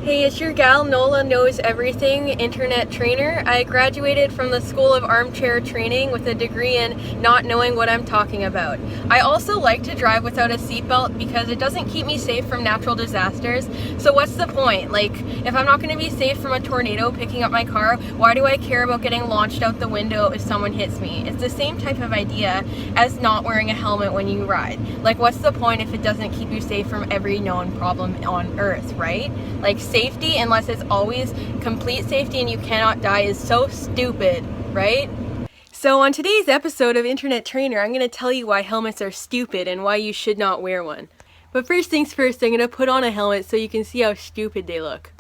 Hey, it's your gal Nola Knows Everything internet trainer. I graduated from the School of Armchair Training with a degree in not knowing what I'm talking about. I also like to drive without a seatbelt because it doesn't keep me safe from natural disasters. So what's the point? Like, if I'm not going to be safe from a tornado picking up my car, why do I care about getting launched out the window if someone hits me? It's the same type of idea as not wearing a helmet when you ride. Like, what's the point if it doesn't keep you safe from every known problem on Earth, right? Like, safety, unless it's always complete safety and you cannot die, is so stupid, right? So on today's episode of Internet Trainer, I'm going to tell you why helmets are stupid and why you should not wear one. But first things first, I'm going to put on a helmet so you can see how stupid they look.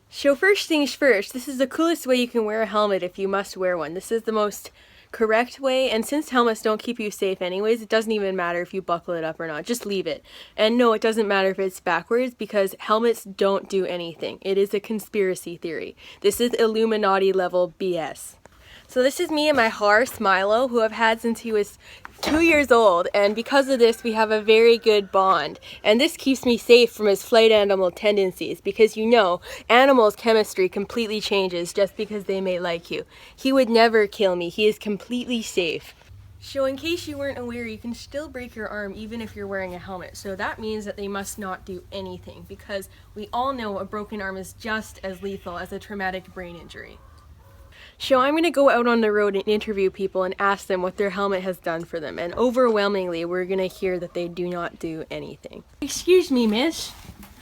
So first things first, this is the coolest way you can wear a helmet if you must wear one. This is the most correct way, and since helmets don't keep you safe anyways, it doesn't even matter if you buckle it up or not. Just leave it. And no, it doesn't matter if it's backwards because helmets don't do anything. It is a conspiracy theory. This is Illuminati level BS. So this is me and my horse, Milo, who I've had since he was 2 years old, and because of this we have a very good bond. And this keeps me safe from his flight animal tendencies because, you know, animals' chemistry completely changes just because they may like you. He would never kill me. He is completely safe. So in case you weren't aware, you can still break your arm even if you're wearing a helmet. So that means that they must not do anything because we all know a broken arm is just as lethal as a traumatic brain injury. So I'm going to go out on the road and interview people and ask them what their helmet has done for them. And overwhelmingly, we're going to hear that they do not do anything. Excuse me, miss.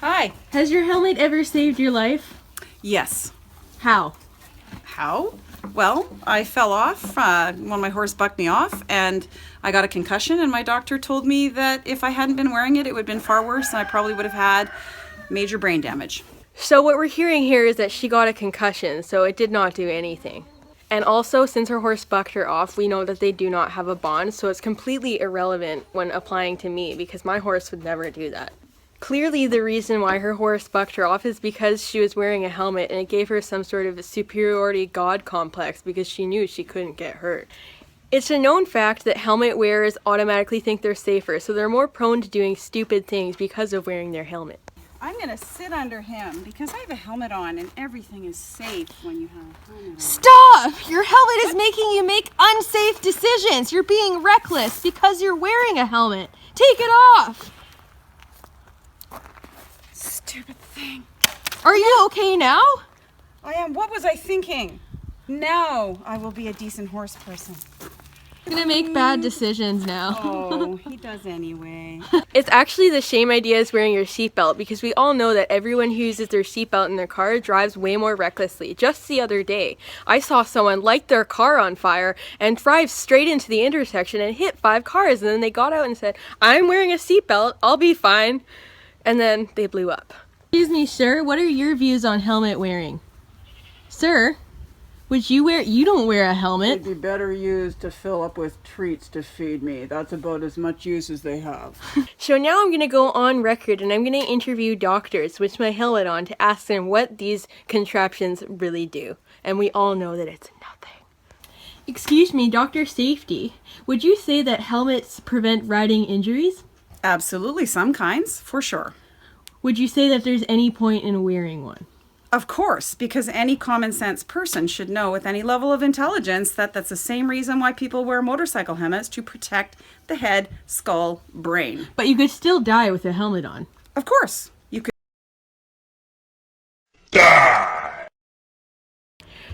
Hi. Has your helmet ever saved your life? Yes. How? How? Well, I fell off when my horse bucked me off, and I got a concussion, and my doctor told me that if I hadn't been wearing it, it would have been far worse, and I probably would have had major brain damage. So what we're hearing here is that she got a concussion, so it did not do anything. And also, since her horse bucked her off, we know that they do not have a bond, so it's completely irrelevant when applying to me because my horse would never do that. Clearly, the reason why her horse bucked her off is because she was wearing a helmet and it gave her some sort of superiority god complex because she knew she couldn't get hurt. It's a known fact that helmet wearers automatically think they're safer, so they're more prone to doing stupid things because of wearing their helmet. I'm going to sit under him because I have a helmet on and everything is safe when you have a helmet on. Stop! Your helmet is making you make unsafe decisions. You're being reckless because you're wearing a helmet. Take it off! Stupid thing. Are you okay now? I am. What was I thinking? Now I will be a decent horse person. I'm gonna make bad decisions now. Oh, he does anyway. It's actually the same idea as wearing your seatbelt because we all know that everyone who uses their seatbelt in their car drives way more recklessly. Just the other day, I saw someone light their car on fire and drive straight into the intersection and hit 5 cars, and then they got out and said, "I'm wearing a seatbelt, I'll be fine." And then they blew up. Excuse me, sir, what are your views on helmet wearing? Sir? You don't wear a helmet. They'd be better used to fill up with treats to feed me. That's about as much use as they have. So now I'm going to go on record and I'm going to interview doctors with my helmet on to ask them what these contraptions really do. And we all know that it's nothing. Excuse me, Dr. Safety. Would you say that helmets prevent riding injuries? Absolutely, some kinds, for sure. Would you say that there's any point in wearing one? Of course, because any common sense person should know with any level of intelligence that that's the same reason why people wear motorcycle helmets, to protect the head, skull, brain. But you could still die with a helmet on. Of course, you could Die!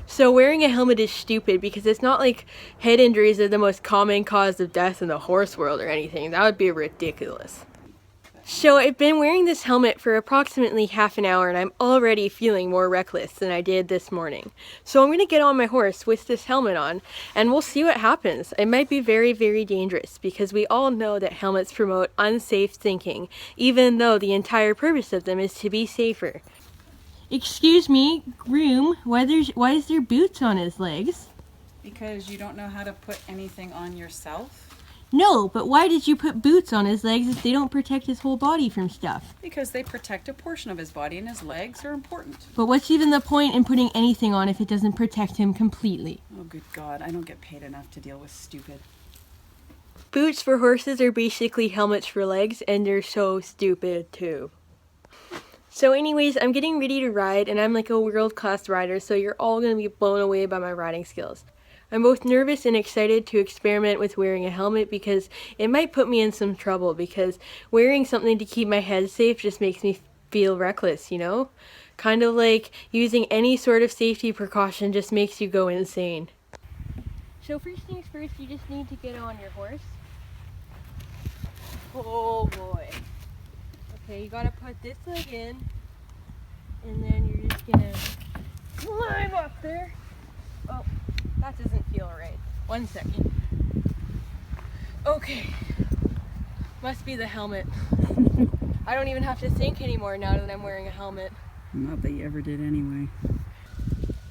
So wearing a helmet is stupid because it's not like head injuries are the most common cause of death in the horse world or anything. That would be ridiculous. So I've been wearing this helmet for approximately half an hour and I'm already feeling more reckless than I did this morning. So I'm going to get on my horse with this helmet on and we'll see what happens. It might be very, very dangerous because we all know that helmets promote unsafe thinking, even though the entire purpose of them is to be safer. Excuse me, groom, why is there boots on his legs? because you don't know how to put anything on yourself. No, but why did you put boots on his legs if they don't protect his whole body from stuff? Because they protect a portion of his body and his legs are important. But what's even the point in putting anything on if it doesn't protect him completely? Oh, good God, I don't get paid enough to deal with stupid. Boots for horses are basically helmets for legs, and they're so stupid too. So anyways, I'm getting ready to ride, and I'm like a world-class rider, so you're all going to be blown away by my riding skills. I'm both nervous and excited to experiment with wearing a helmet because it might put me in some trouble, because wearing something to keep my head safe just makes me feel reckless, you know? Kind of like using any sort of safety precaution just makes you go insane. So first things first, you just need to get on your horse. Oh boy. Okay, you gotta put this leg in, and then you're just gonna climb up there. Oh, that doesn't feel right. 1 second. Okay. Must be the helmet. I don't even have to think anymore now that I'm wearing a helmet. Not that you ever did anyway.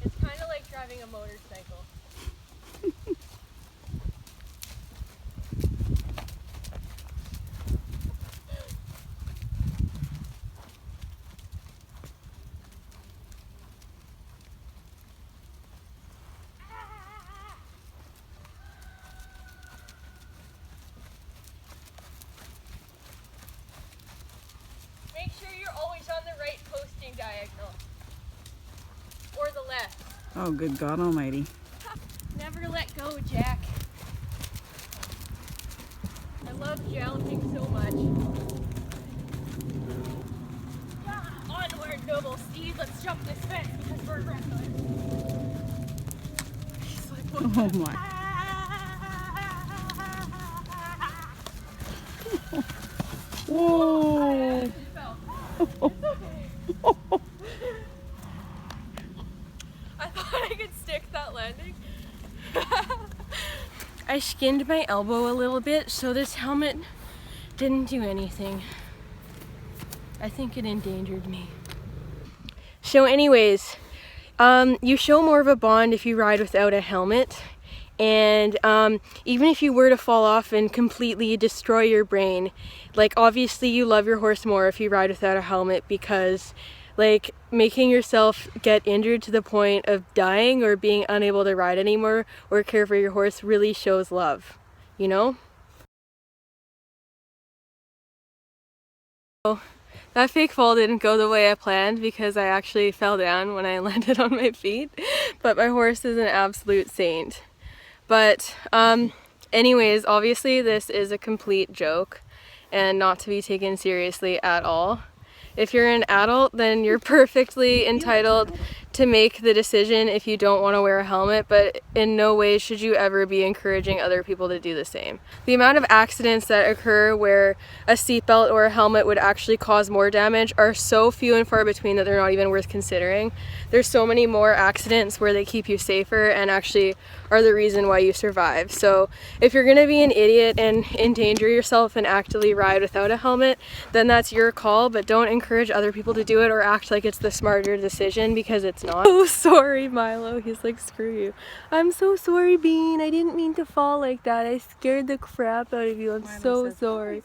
It's kind of like driving a motorcycle. Make sure you're always on the right posting diagonal. Or the left. Oh, good God Almighty. Never let go, Jack. I love galloping so much. Onward, noble steed. Let's jump this fence because we're reckless. He's like, Oh my. Whoa. I thought I could stick that landing. I skinned my elbow a little bit, so this helmet didn't do anything. I think it endangered me. So anyways, you show more of a bond if you ride without a helmet. And even if you were to fall off and completely destroy your brain, like obviously you love your horse more if you ride without a helmet, because like making yourself get injured to the point of dying or being unable to ride anymore or care for your horse really shows love, you know? So that fake fall didn't go the way I planned because I actually fell down when I landed on my feet, but my horse is an absolute saint. But anyways, obviously this is a complete joke and not to be taken seriously at all. If you're an adult, then you're perfectly entitled to make the decision if you don't want to wear a helmet, but in no way should you ever be encouraging other people to do the same. The amount of accidents that occur where a seatbelt or a helmet would actually cause more damage are so few and far between that they're not even worth considering. There's so many more accidents where they keep you safer and actually are the reason why you survive. So if you're gonna be an idiot and endanger yourself and actively ride without a helmet, then that's your call, but don't encourage other people to do it or act like it's the smarter decision, because it's not. Oh, sorry, Milo. He's like, screw you. I'm so sorry, Bean. I didn't mean to fall like that. I scared the crap out of you. I'm so sorry.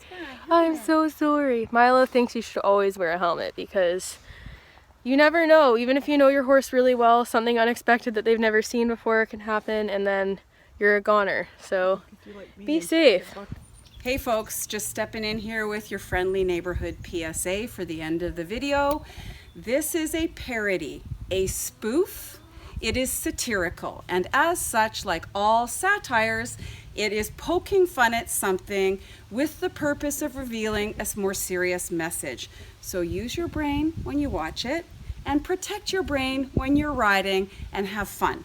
I'm so sorry. Milo thinks you should always wear a helmet because you never know. Even if you know your horse really well, something unexpected that they've never seen before can happen, and then you're a goner. So be safe. Hey folks, just stepping in here with your friendly neighborhood PSA for the end of the video. This is a parody, a spoof. It is satirical, and as such, like all satires, it is poking fun at something with the purpose of revealing a more serious message. So use your brain when you watch it, and protect your brain when you're riding, and have fun.